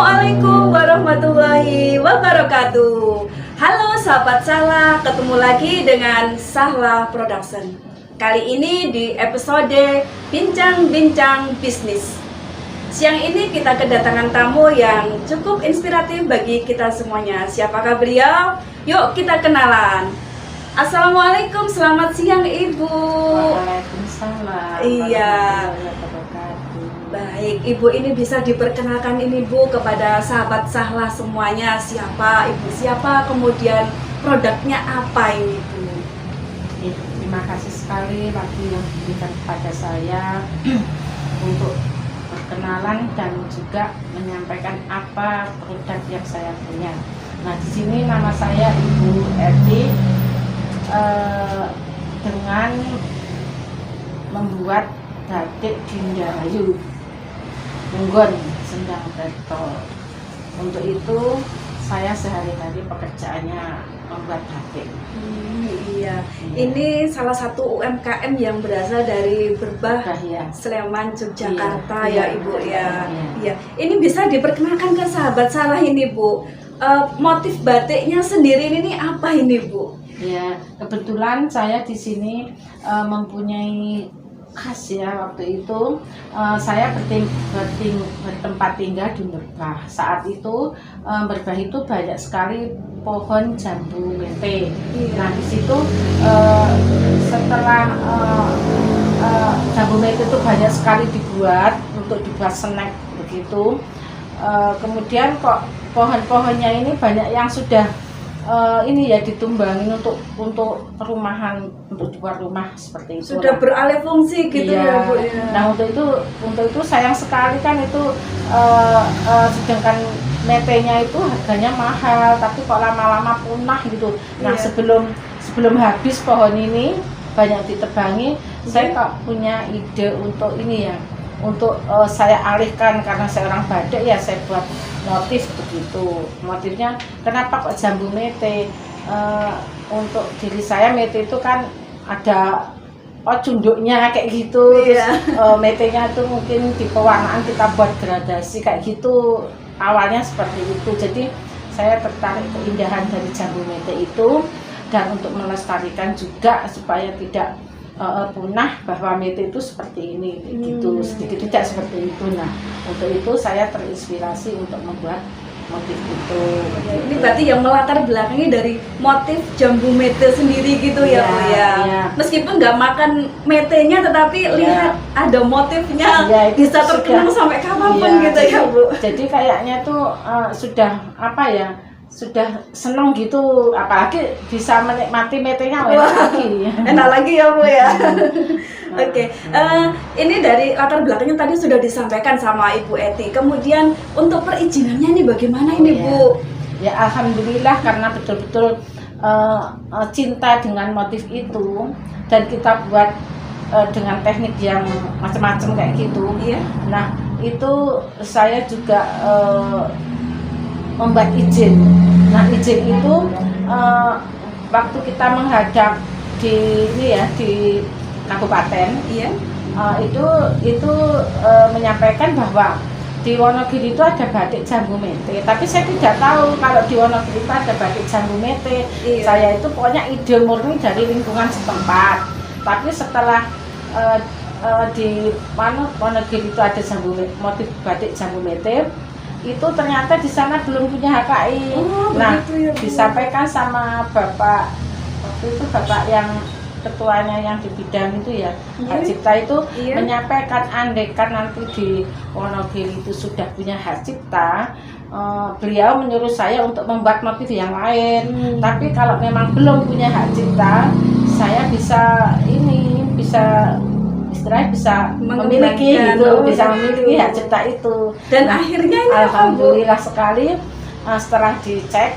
Assalamualaikum warahmatullahi wabarakatuh. Halo sahabat Sahla, ketemu lagi dengan Sahla Production. Kali ini di episode Bincang-Bincang Bisnis. Siang ini kita kedatangan tamu yang cukup inspiratif bagi kita semuanya. Siapakah beliau? Yuk kita kenalan. Assalamualaikum, selamat siang Ibu. Waalaikumsalam. Iya. Baik, Ibu ini bisa diperkenalkan ini Bu kepada sahabat Sahla semuanya. Siapa Ibu, siapa, kemudian produknya apa ini Bu? Terima kasih sekali waktu yang diberikan kepada saya untuk perkenalan dan juga menyampaikan apa produk yang saya punya. Nah, di sini nama saya Ibu Eti dengan membuat batik Dindayu Munggon Sendang Beto. Untuk itu saya sehari-hari pekerjaannya membuat batik. Iya, ini salah satu UMKM yang berasal dari Berbah, Ya. Sleman, Yogyakarta Iya, ya Ibu ya. iya. Iya, ini bisa diperkenalkan ke sahabat Sahla ini Bu. Motif batiknya sendiri ini apa ini Bu? Ya, kebetulan saya di sini mempunyai khas ya. Waktu itu saya bertempat tinggal di Berbah. Saat itu Berbah itu banyak sekali pohon jambu mete. Nah, di situ setelah jambu mete itu banyak sekali dibuat untuk dibuat snack begitu. Kemudian kok pohon-pohonnya ini banyak yang sudah ini ya ditumbangin untuk perumahan, untuk dibuat rumah seperti itu. Sudah beralih fungsi gitu ya Bu ya. Nah, untuk itu sayang sekali kan itu sedangkan metenya itu harganya mahal, tapi kok lama-lama punah gitu. Nah, sebelum habis pohon ini banyak ditebangi, saya kok punya ide untuk ini ya, untuk saya alihkan karena saya orang Badak ya, saya buat motif begitu. Motifnya kenapa kok jambu mete? Untuk diri saya mete itu kan ada cunduknya kayak gitu. Terus metenya itu mungkin di pewarnaan kita buat gradasi kayak gitu. Awalnya seperti itu. Jadi saya tertarik keindahan dari jambu mete itu, dan untuk melestarikan juga supaya tidak punah, bahwa mete itu seperti ini gitu, sedikit tidak seperti itu. Nah, untuk itu saya terinspirasi untuk membuat motif itu. Ya, ini berarti yang melatar belakangnya dari motif jambu mete sendiri gitu ya Bu ya. Meskipun nggak makan metenya, tetapi lihat ada motifnya, bisa terkenang sampai kapanpun gitu ya Bu. Jadi kayaknya tuh sudah apa ya, sudah seneng gitu, apalagi bisa menikmati metenya enak lagi. Enak lagi ya Bu ya. Oke, ini dari latar belakangnya tadi sudah disampaikan sama Ibu Eti. Kemudian untuk perizinannya ini bagaimana ini Bu? Ya, alhamdulillah, karena betul-betul cinta dengan motif itu, dan kita buat dengan teknik yang macam-macam kayak gitu. Nah, itu saya juga membuat izin. Nah, izin itu waktu kita menghadap di ini ya, di kabupaten, itu menyampaikan bahwa di Wonogiri itu ada batik jambu mete, tapi saya tidak tahu kalau di Wonogiri itu ada batik jambu mete. Saya itu pokoknya ide murni dari lingkungan setempat. Tapi setelah di Wonogiri itu ada motif batik jambu mete, itu ternyata di sana belum punya HKI. Nah, disampaikan sama Bapak, waktu itu Bapak yang ketuanya yang di bidang itu ya, Hak Cipta itu menyampaikan andaikan nanti di Wonogiri itu sudah punya Hak Cipta, beliau menyuruh saya untuk membuat motif yang lain. Tapi kalau memang belum punya Hak Cipta, saya bisa istilahnya bisa memiliki gitu, bisa memiliki Hak Cipta itu. Dan akhirnya ini alhamdulillah sekali, setelah dicek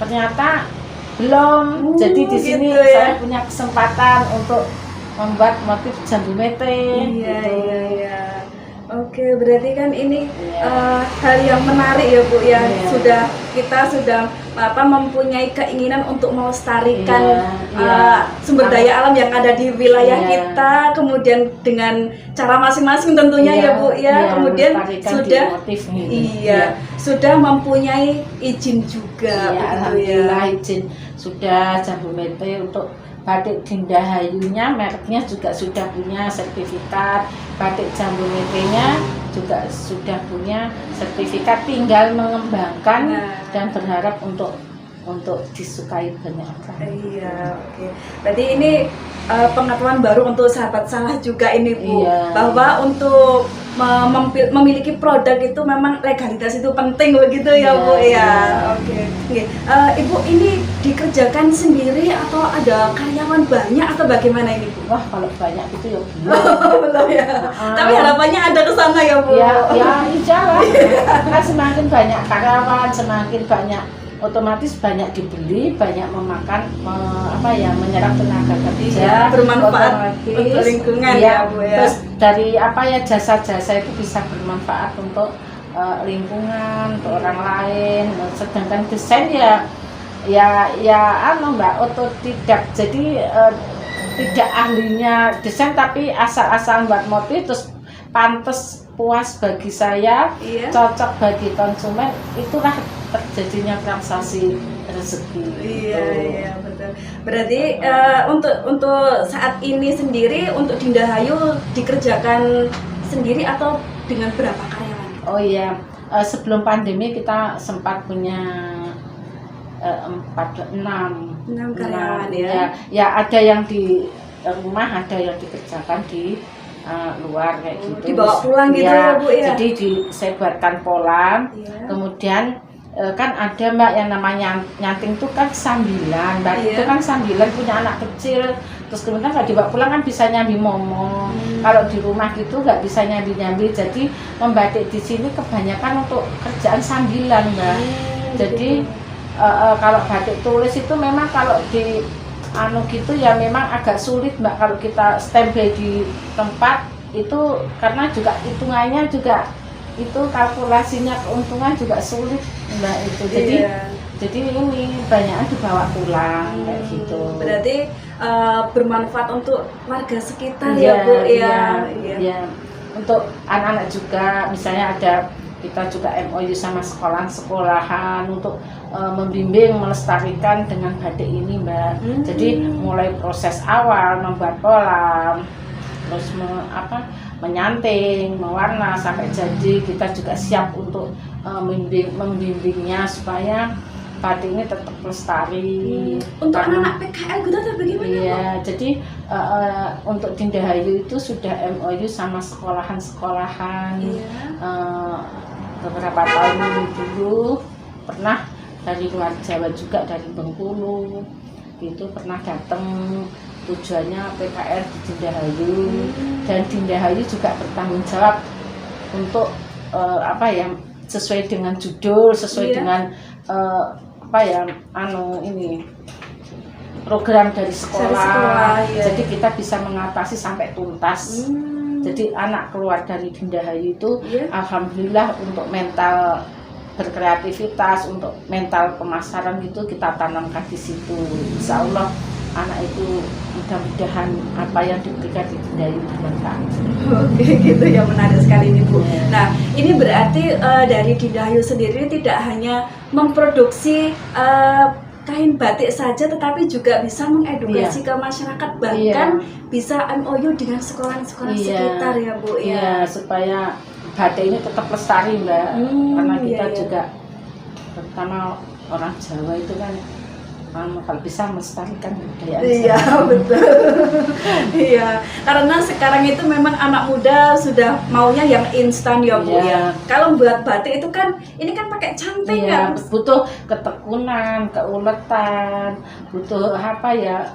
ternyata belum. Jadi di sini saya punya kesempatan untuk membuat motif jambu mete. Oke, berarti kan ini hal yang menarik ya Bu ya. Kita sudah mempunyai keinginan untuk melestarikan sumber daya alam yang ada di wilayah kita, kemudian dengan cara masing-masing tentunya ya Bu ya. Kemudian sudah mempunyai izin juga alhamdulillah izin sudah Jambu Mete untuk batik Dindahayunya, mereknya juga sudah punya sertifikat, batik Jambu Metenya juga sudah punya sertifikat, tinggal mengembangkan dan berharap untuk disukai banyak orang. Iya, oke. Berarti ini pengetahuan baru untuk sahabat salah juga ini Bu, bahwa untuk memiliki produk itu memang legalitas itu penting begitu ya Bu ya. Oke. Ibu ini dikerjakan sendiri atau ada karyawan banyak atau bagaimana ini Bu? Wah, kalau banyak itu ya belum ya. Tapi harapannya ada ke sana ya Bu. Ya insya Allah. Kan semakin banyak karyawan, semakin banyak otomatis banyak dibeli, banyak memakan menyerap tenaga kerja, bermanfaat untuk lingkungan ya Bu ya. Terus dari jasa-jasa itu bisa bermanfaat untuk lingkungan, untuk orang lain. Sedangkan desain Mbak, otodidak. Jadi tidak ahlinya desain tapi asal-asal buat motif terus pantas, puas bagi saya, cocok bagi konsumen, itulah terjadinya transaksi rezeki. Iya betul. Berarti untuk saat ini sendiri untuk Dindahayu dikerjakan sendiri atau dengan berapa karyawan? Oh iya, sebelum pandemi kita sempat punya 6 karyawan ya. Ya ada yang di rumah, ada yang dikerjakan di luar kayak gitu. Dibawa pulang gitu ya Bu ya. Jadi saya buatkan pola. Kemudian kan ada Mbak yang namanya nyanting itu kan sambilan. Mbak itu kan sambilan punya anak kecil. Terus kemudian kalau dibawa pulang kan bisa nyambi momong. Kalau di rumah gitu nggak bisa nyambi-nyambi. Jadi membatik di sini kebanyakan untuk kerjaan sambilan Mbak. Jadi kalau batik tulis itu memang kalau di gitu ya memang agak sulit Mbak kalau kita standby di tempat itu, karena juga hitungannya juga itu kalkulasinya keuntungan juga sulit Mbak itu. Jadi ini banyak dibawa pulang kayak gitu. Berarti bermanfaat untuk warga sekitar ya Bu ya. Untuk anak-anak juga, misalnya kita juga MOU sama sekolahan untuk membimbing melestarikan dengan batik ini Mbak. Jadi mulai proses awal membuat pola, terus menyanting, mewarna sampai jadi, kita juga siap untuk membimbingnya supaya batik ini tetap lestari. Untuk anak-anak PKL gitu atau bagaimana? Iya, jadi untuk Dindahayu itu sudah MOU sama sekolahan. Beberapa tahun dulu pernah dari luar Jawa juga, dari Bengkulu itu pernah datang, tujuannya PKR di Dindahayu. Dan Dindahayu juga bertanggung jawab untuk sesuai dengan judul, sesuai dengan program dari sekolah. Jadi kita bisa mengatasi sampai tuntas. Jadi anak keluar dari Dindahayu itu alhamdulillah untuk mental berkreativitas, untuk mental pemasaran gitu kita tanamkan di situ. Insya Allah anak itu mudah-mudahan apa yang diberikan di Dindahayu bermanfaat. Oke, gitu ya, menarik sekali ini Bu. Nah, ini berarti dari Dindahayu sendiri tidak hanya memproduksi kain batik saja, tetapi juga bisa mengedukasi ke masyarakat, bahkan bisa MOU dengan sekolah-sekolah sekitar ya Bu ya. Supaya batik ini tetap lestari Mbak, karena kita juga terutama orang Jawa itu kan kalau bisa melestarikan budaya. Iya betul. Iya, karena sekarang itu memang anak muda sudah maunya yang instan ya Bu ya. Kalau buat batik itu kan ini kan pakai cantik kan, butuh ketekunan, keuletan, butuh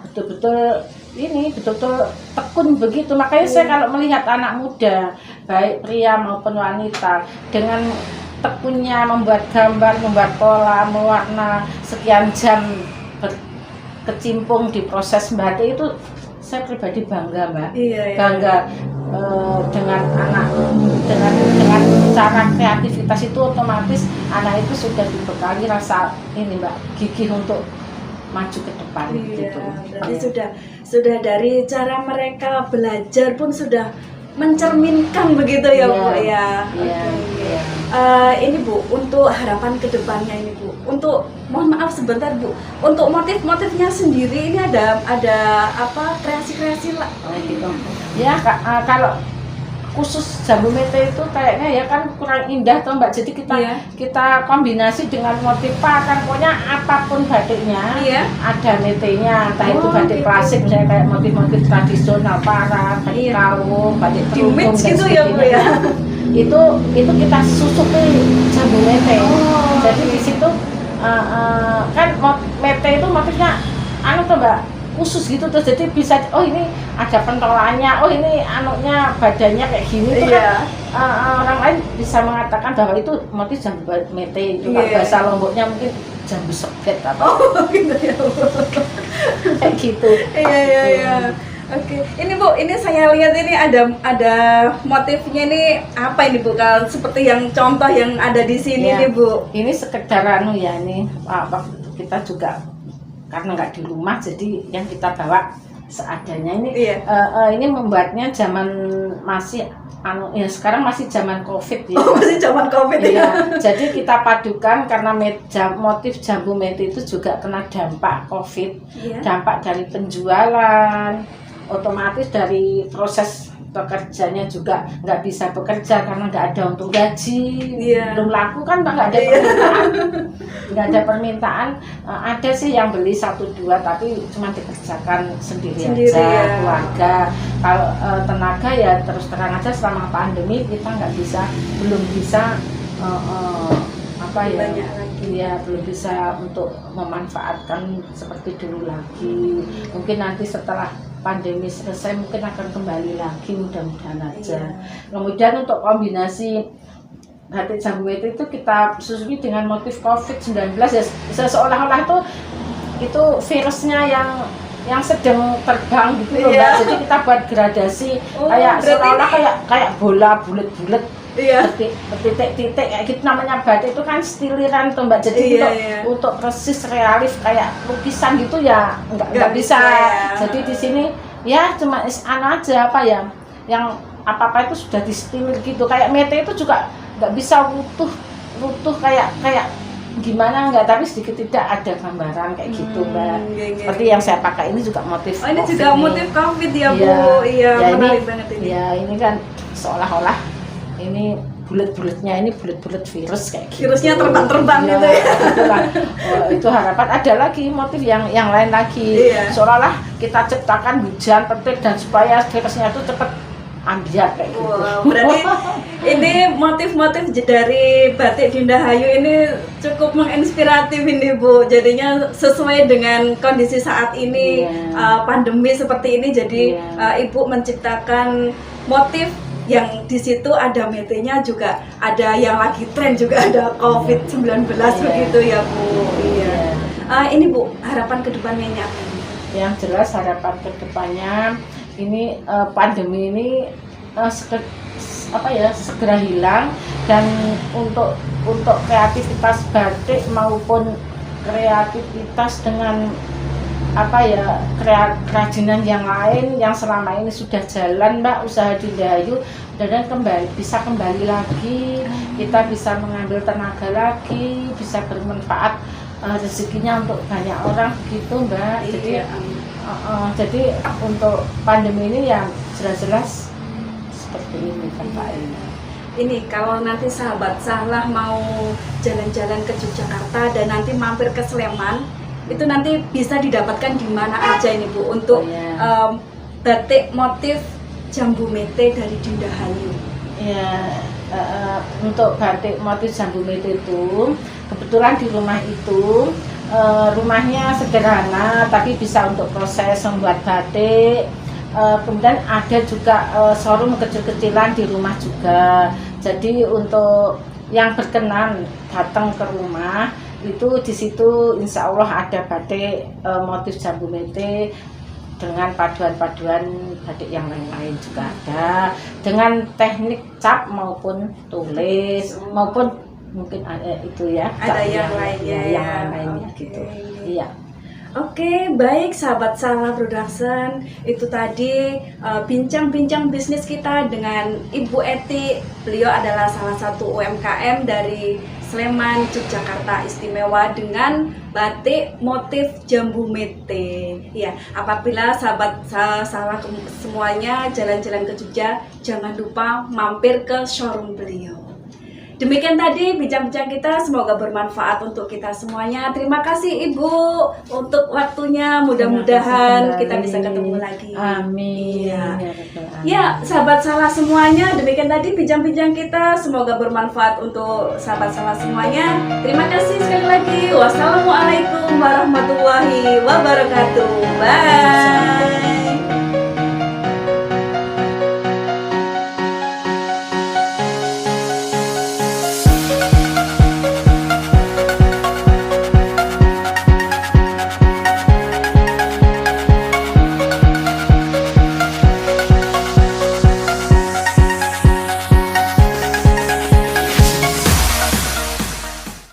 betul-betul tekun begitu. Makanya saya kalau melihat anak muda baik pria maupun wanita dengan tekunnya membuat gambar, membuat pola, mewarna sekian jam berkecimpung di proses batik itu, saya pribadi bangga Mbak. Bangga dengan anak dengan cara kreativitas itu otomatis anak itu sudah dibekali rasa ini Mbak, gigih untuk maju ke depan. Iya, gitu. berarti sudah dari cara mereka belajar pun sudah mencerminkan begitu ya Bu ya. Iya. Ini Bu, untuk harapan kedepannya ini Bu, untuk mohon maaf sebentar Bu, untuk motif-motifnya sendiri ini ada apa kreasi-kreasi lah? Oh, gitu. Ya kalau khusus jambu mete itu kayaknya ya kan kurang indah toh Mbak, jadi kita kombinasi dengan motif kan, pokoknya apapun batiknya ada metenya, entah itu batik klasik misalnya kayak motif-motif tradisional parang, batik kalung, batik kerudung dan gitu ya Bu ya. itu kita susupi jambu mete. Jadi di situ kan mete itu motifnya tuh Mbak, khusus gitu, terus jadi bisa ini ada pentolannya, ini anuknya badannya kayak gini tuh kan orang lain bisa mengatakan bahwa itu motif jambu mete. Itu bahasa Lomboknya mungkin jambu sebet atau gitu ya kayak gitu. Iya. Oke, ini Bu, ini saya lihat ini ada motifnya ini apa ini Bu? Kalau seperti yang contoh yang ada di sini nih Bu. Ini sekedar ini waktu kita juga karena nggak di rumah, jadi yang kita bawa seadanya ini. Ini membuatnya zaman masih sekarang masih zaman COVID ya. Masih zaman COVID ya. Jadi kita padukan karena motif jambu mete itu juga kena dampak COVID, dampak dari penjualan, otomatis dari proses pekerjanya juga nggak bisa bekerja karena nggak ada untung gaji, belum laku kan, nggak ada permintaan, ada sih yang beli 1-2 tapi cuma dikerjakan sendiri aja keluarga. Kalau tenaga ya terus terang aja selama pandemi kita belum bisa belum bisa untuk memanfaatkan seperti dulu lagi. Mungkin nanti setelah pandemi selesai mungkin akan kembali lagi, mudah-mudahan aja. Kemudian untuk kombinasi batik jambu mete itu kita susui dengan motif COVID-19 ya, seolah-olah itu virusnya yang sedang terbang gitu loh Mbak. Jadi kita buat gradasi kayak seolah-olah kayak bola bulat-bulat. Titik-titik kayak gitu, namanya batik itu kan stiliran tuh Mbak. Jadi untuk persis realis kayak lukisan gitu ya nggak bisa. Jadi di sini ya cuma aja yang apa itu sudah distilir gitu. Kayak mete itu juga nggak bisa utuh kayak gimana tapi sedikit tidak ada gambaran kayak gitu Mbak. Seperti yang saya pakai ini juga motif ini COVID juga motif COVID ya Bu. Menarik banget ini. Ini kan seolah-olah ini bulat-bulatnya ini bulat-bulat virus kayak gitu. Virusnya terbang-terbang gitu ya. Itu harapan ada lagi motif yang lain lagi. Seolah-olah kita ciptakan hujan petir dan supaya virusnya itu cepat ambiar kayak gitu. Berarti ini motif-motif dari batik Dinda Hayu ini cukup menginspiratif ini Bu. Jadinya sesuai dengan kondisi saat ini pandemi seperti ini, jadi Ibu menciptakan motif yang di situ ada metenya juga, ada yang lagi tren juga, ada COVID-19 begitu ya Bu. Ini Bu, harapan kedepannya ini apa? Yang jelas harapan kedepannya ini pandemi ini segera hilang, dan untuk kreativitas batik maupun kreativitas dengan kerajinan yang lain yang selama ini sudah jalan Mbak, usaha Dinda Hayu, dan bisa kembali lagi, kita bisa mengambil tenaga lagi, bisa bermanfaat rezekinya untuk banyak orang gitu Mbak. Jadi untuk pandemi ini yang jelas seperti ini Pak ini. Ini kalau nanti sahabat Sahlah mau jalan-jalan ke Yogyakarta dan nanti mampir ke Sleman, itu nanti bisa didapatkan di mana aja ini Bu untuk batik motif jambu mete dari Dinda Hayu? Untuk batik motif jambu mete itu kebetulan di rumah itu rumahnya sederhana tapi bisa untuk proses membuat batik. Kemudian ada juga showroom kecil-kecilan di rumah juga. Jadi untuk yang berkenan datang ke rumah itu di situ insya Allah ada batik motif jambu mete dengan paduan-paduan batik yang lain-lain juga ada, dengan teknik cap maupun tulis maupun mungkin itu ya ada yang lainnya yang lainnya gitu. Iya. Oke, baik sahabat Sahla Production, itu tadi bincang-bincang bisnis kita dengan Ibu Eti. Beliau adalah salah satu UMKM dari Sleman, Yogyakarta istimewa dengan batik motif jambu mete. Ya, apabila sahabat Sahla semuanya jalan-jalan ke Jogja, jangan lupa mampir ke showroom beliau. Demikian tadi bincang-bincang kita, semoga bermanfaat untuk kita semuanya. Terima kasih Ibu untuk waktunya, mudah-mudahan kita bisa ketemu lagi. Amin. Ya, sahabat Sahla semuanya, demikian tadi bincang-bincang kita, semoga bermanfaat untuk sahabat Sahla semuanya. Terima kasih sekali lagi. Wassalamualaikum warahmatullahi wabarakatuh. Bye.